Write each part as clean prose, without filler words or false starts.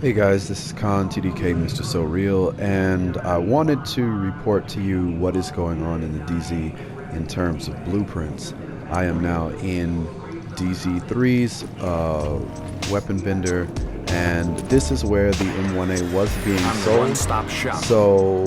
Hey guys, this is Khan TDK Mr. So Real, and I wanted to report to you what is going on in the DZ in terms of blueprints. I am now in DZ3's weapon vendor, and this is where the M1A was being sold. One-stop shop. So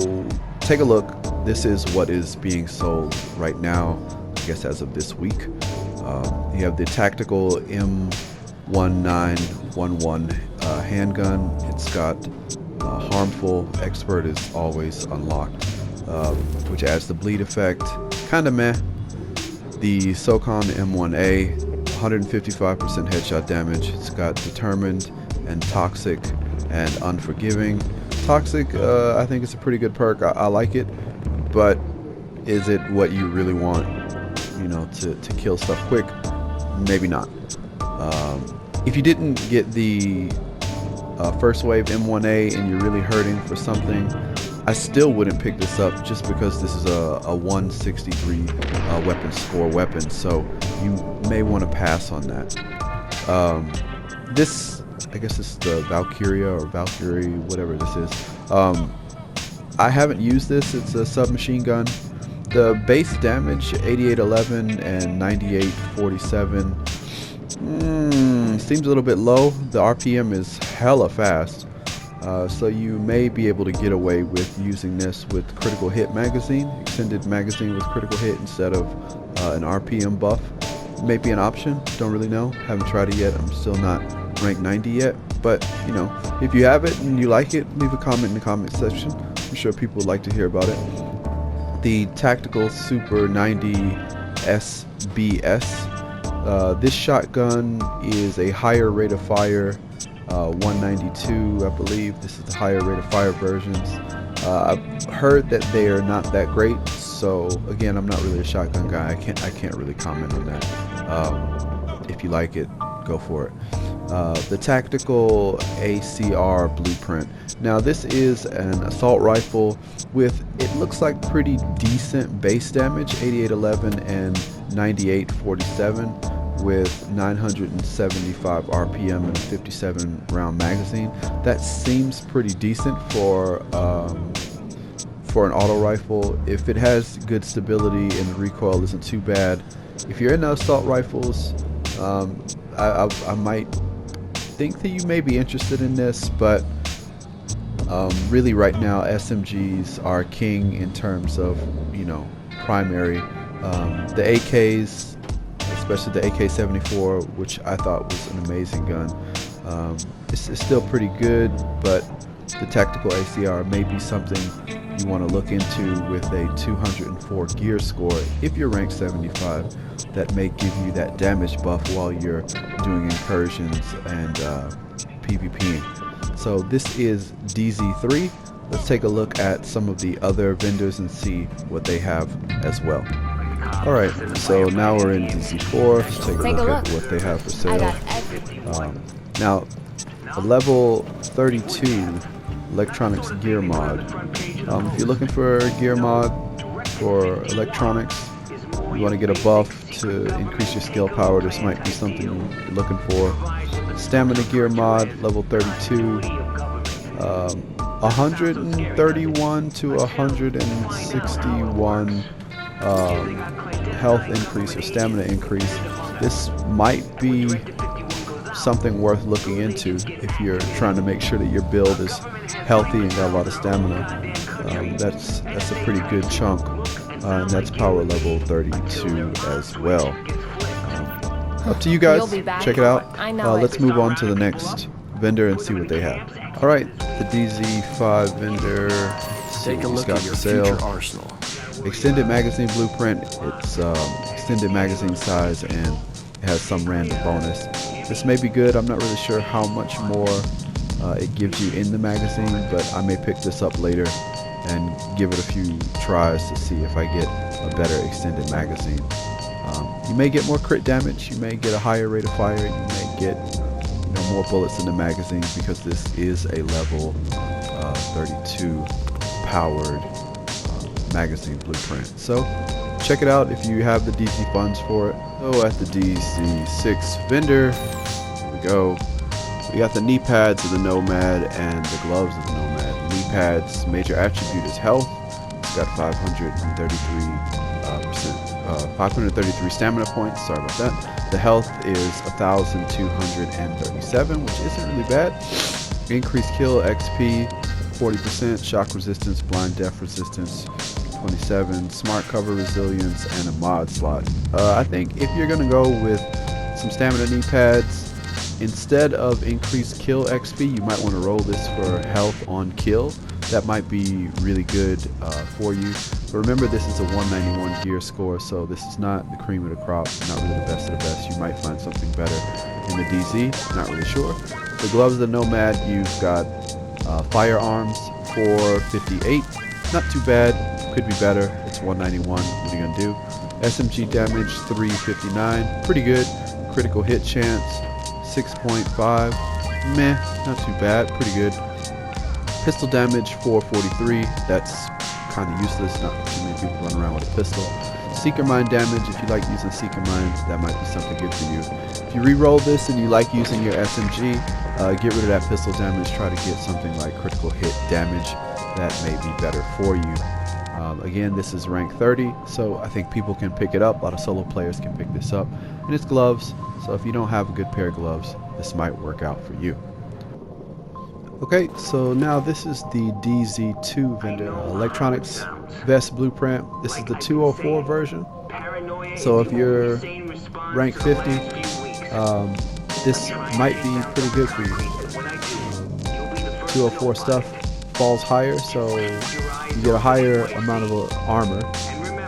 take a look. This is what is being sold right now, I guess as of this week. You have the tactical M1911 handgun. It's got harmful. Expert is always unlocked, which adds the bleed effect. Kinda meh. The SOCON M1A, 155% headshot damage. It's got determined and toxic and unforgiving. Toxic, I think it's a pretty good perk. I like it, but is it what you really want? You know, to kill stuff quick? Maybe not. If you didn't get the first wave M1A and you're really hurting for something, I still wouldn't pick this up just because this is a 163 weapon score weapon, so you may want to pass on that. This, I guess this is the Valkyria or Valkyrie, whatever this is. I haven't used this. It's a submachine gun. The base damage 8811 and 9847 seems a little bit low. The RPM is hella fast, so you may be able to get away with using this with critical hit magazine, extended magazine with critical hit instead of an RPM buff. Maybe an option, don't really know, haven't tried it yet. I'm still not rank 90 yet, but you know, if you have it and you like it, leave a comment in the comment section. I'm sure people would like to hear about it. The Tactical Super 90 SBS. This shotgun is a higher rate of fire, 192 I believe. This is the higher rate of fire versions. I've heard that they are not that great, so again, I'm not really a shotgun guy. I can't really comment on that. If you like it, go for it. The Tactical ACR Blueprint. Now this is an assault rifle with, it looks like pretty decent base damage, 8811 and 9847 with 975 RPM and a 57 round magazine. That seems pretty decent for an auto rifle. If it has good stability and the recoil isn't too bad. If you're into assault rifles, I might think that you may be interested in this, but really right now SMGs are king in terms of, you know, primary. The AKs, especially the AK-74, which I thought was an amazing gun, it's still pretty good, but the Tactical ACR may be something you want to look into with a 204 gear score. If you're ranked 75, that may give you that damage buff while you're doing incursions and PvPing. So this is DZ3. Let's take a look at some of the other vendors and see what they have as well. Alright, so now we're in DZ4. Let's take a look at what they have for sale. Now, a level 32 electronics gear mod. If you're looking for a gear mod for electronics, you want to get a buff to increase your skill power, this might be something you're looking for. Stamina gear mod, level 32. 131 to 161 health increase or stamina increase. This might be something worth looking into if you're trying to make sure that your build is healthy and got a lot of stamina. That's a pretty good chunk, and that's power level 32 as well. Up to you guys, check it out. Let's move on to the next vendor and see what they have. Alright, the DZ5 vendor. Let's see what he's got for sale. Extended magazine blueprint. It's extended magazine size and it has some random bonus. This may be good. I'm not really sure how much more it gives you in the magazine, but I may pick this up later and give it a few tries to see if I get a better extended magazine. You may get more crit damage, you may get a higher rate of fire, you may get, you know, more bullets in the magazine because this is a level 32 powered magazine blueprint. So check it out if you have the DC funds for it. So at the DC6 vendor, here we go. We got the knee pads of the Nomad and the gloves of the Nomad. The knee pads major attribute is health. It's got 533 stamina points. Sorry about that. The health is 1,237, which isn't really bad. Increased kill XP 40%, shock resistance, blind death resistance 27, smart cover resilience, and a mod slot. I think if you're gonna go with some stamina knee pads instead of increased kill XP, you might want to roll this for health on kill. That might be really good for you. But remember, this is a 191 gear score, so this is not the cream of the crop, not really the best of the best. You might find something better in the DZ, not really sure. The gloves of the Nomad, you've got firearms 458, not too bad, could be better. It's 191, what are you gonna do? SMG damage 359, pretty good. Critical hit chance 6.5, meh, not too bad, pretty good. Pistol damage 443, that's kind of useless, not too many people run around with a pistol. Seeker Mine damage, if you like using Seeker Mine, that might be something good for you. If you re-roll this and you like using your SMG, get rid of that pistol damage, try to get something like critical hit damage that may be better for you. Again, this is rank 30, so I think people can pick it up. A lot of solo players can pick this up. And it's gloves, so if you don't have a good pair of gloves, this might work out for you. Okay, so now this is the DZ2 vendor, Electronics Vest Blueprint. This is the 204 version. So if you're rank 50, this might be pretty good for you. 204 stuff falls higher, so you get a higher amount of armor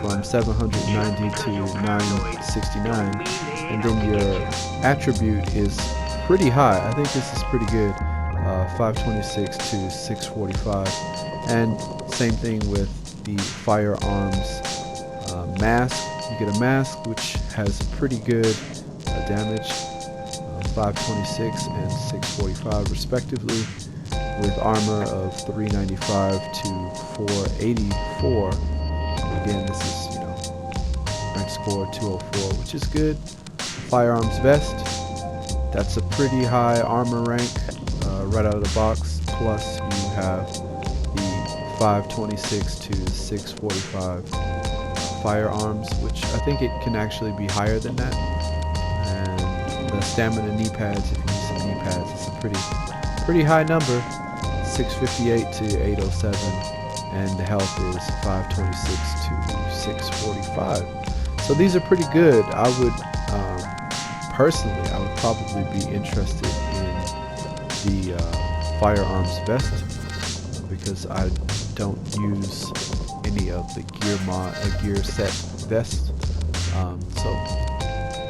from 790 to 969, and then your attribute is pretty high. I think this is pretty good, 526 to 645, and same thing with the firearms mask. You get a mask which has pretty good damage, 526 and 645 respectively, with armor of 395 to 484. Again, this is, rank score 204, which is good. Firearms vest, that's a pretty high armor rank right out of the box. Plus you have the 526 to 645 firearms, which I think it can actually be higher than that. And the stamina knee pads, if you use some knee pads, it's a pretty high number, 658 to 807, and the health is 526 to 645. So these are pretty good. I would personally, I would probably be interested in the firearms vest, because I don't use any of the gear set vests, so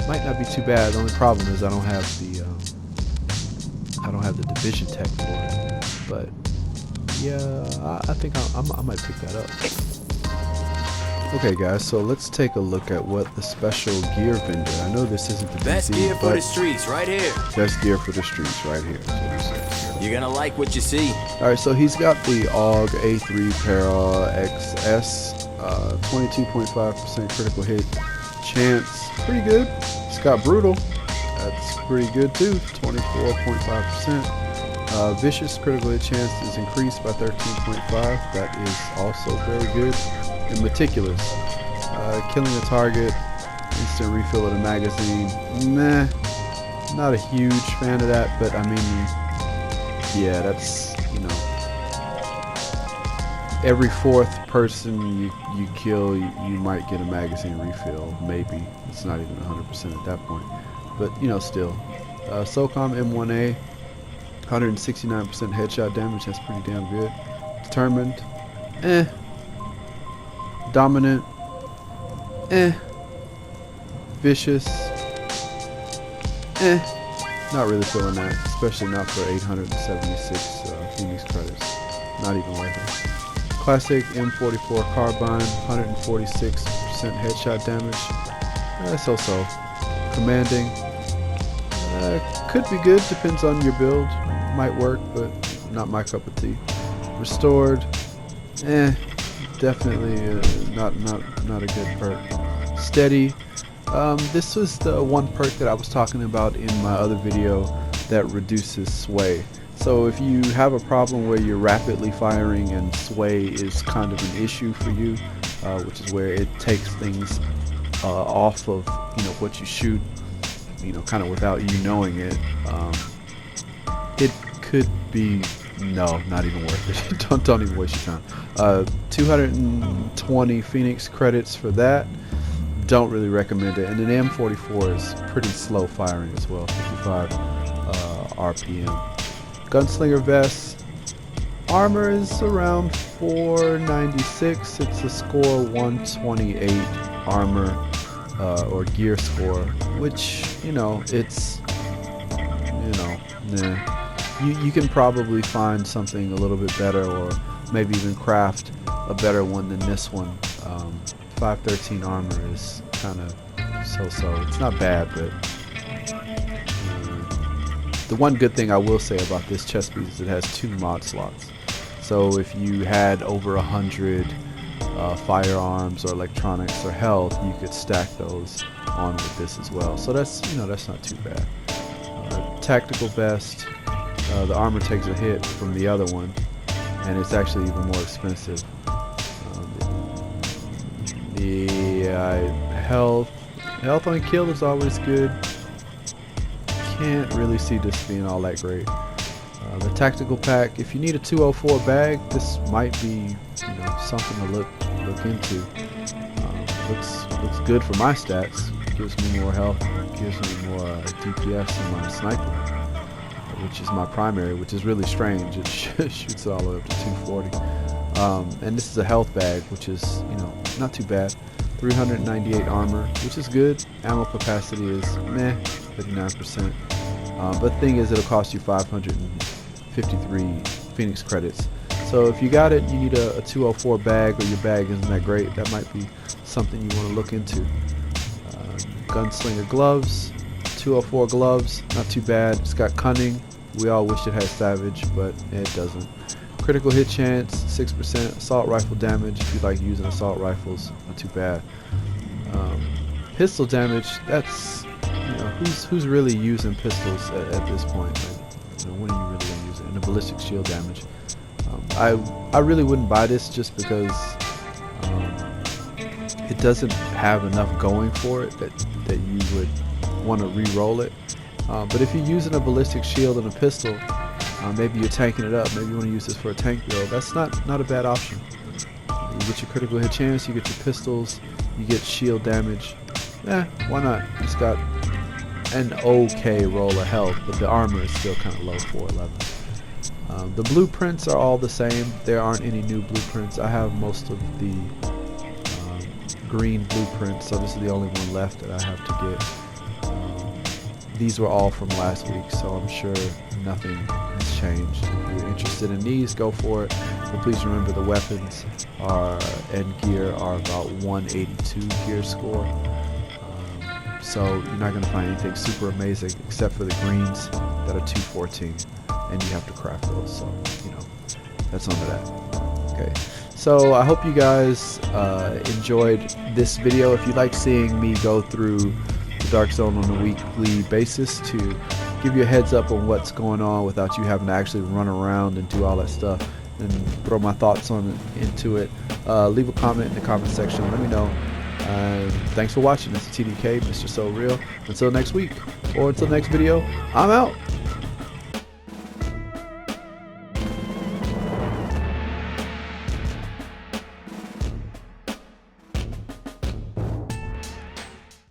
might not be too bad. The only problem is I don't have the division tech for it, but yeah, I think I might pick that up. Okay guys, so let's take a look at what the special gear vendor, I know this isn't the best DZ, gear for the streets right here. Best gear for the streets right here. You're gonna like what you see. Alright, so he's got the AUG A3 Para XS, 22.5% critical hit chance, pretty good. It's got brutal, that's pretty good too, 24.5%. Vicious critical hit chance is increased by 13.5, that is also very good. And meticulous, killing a target, instant refill of the magazine, meh, not a huge fan of that, but I mean, yeah, that's, every fourth person you kill, you might get a magazine refill, maybe. It's not even 100% at that point, but still. SOCOM M1A, 169% headshot damage, that's pretty damn good. Determined, Dominant, Vicious, not really feeling that, especially not for 876 Phoenix credits, not even worth it. Classic M44 Carbine, 146% headshot damage, so-so. Commanding, could be good, depends on your build, might work, but not my cup of tea. Restored, definitely not a good perk. Steady, this was the one perk that I was talking about in my other video that reduces sway. So if you have a problem where you're rapidly firing and sway is kind of an issue for you, which is where it takes things off of what you shoot, kind of without you knowing it, it could be not even worth it. don't even waste your time. 220 Phoenix credits for that. Don't really recommend it. And an M44 is pretty slow firing as well, 55 RPM. Gunslinger vest. Armor is around 496. It's a score 128 armor or gear score, which it's you can probably find something a little bit better, or maybe even craft a better one than this one. 513 armor is kind of so-so. It's not bad, but the one good thing I will say about this chest piece is it has 2 mod slots. So if you had over 100 firearms or electronics or health, you could stack those on with this as well. So that's that's not too bad. Tactical vest. The armor takes a hit from the other one, and it's actually even more expensive. The health on kill is always good. Can't really see this being all that great. The tactical pack, if you need a 204 bag, this might be something to look into. Looks good for my stats. Gives me more health, gives me more DPS in my sniper, which is my primary, which is really strange. It shoots all the way up to 240. And this is a health bag, which is not too bad. 398 armor, which is good. Ammo capacity is meh, 59%. But the thing is, it'll cost you 553 Phoenix credits. So if you got it, you need a 204 bag, or your bag isn't that great. That might be something you want to look into. Gunslinger gloves, 204 gloves, not too bad. It's got cunning. We all wish it had savage, but it doesn't. Critical hit chance, 6%. Assault rifle damage, if you like using assault rifles, not too bad. Pistol damage, that's who's really using pistols at this point? When are you really gonna use it? And the ballistic shield damage. I really wouldn't buy this just because it doesn't have enough going for it that you would want to re-roll it. But if you're using a ballistic shield and a pistol, maybe you're tanking it up, maybe you want to use this for a tank build, that's not a bad option. You get your critical hit chance, you get your pistols, you get shield damage. Why not? It's got an okay roll of health, but the armor is still kind of low, 411. The blueprints are all the same. There aren't any new blueprints. I have most of the green blueprints, so this is the only one left that I have to get. These were all from last week, so I'm sure nothing has changed. If you're interested in these, go for it. But please remember, the weapons and gear are about 182 gear score. So you're not going to find anything super amazing except for the greens that are 214, and you have to craft those. So that's under that. Okay. So I hope you guys enjoyed this video. If you like seeing me go through the Dark Zone on a weekly basis to give you a heads up on what's going on without you having to actually run around and do all that stuff and throw my thoughts into it, leave a comment in the comment section. Let me know. Thanks for watching. This is TDK, Mr. So Real. Until next week, or until next video, I'm out.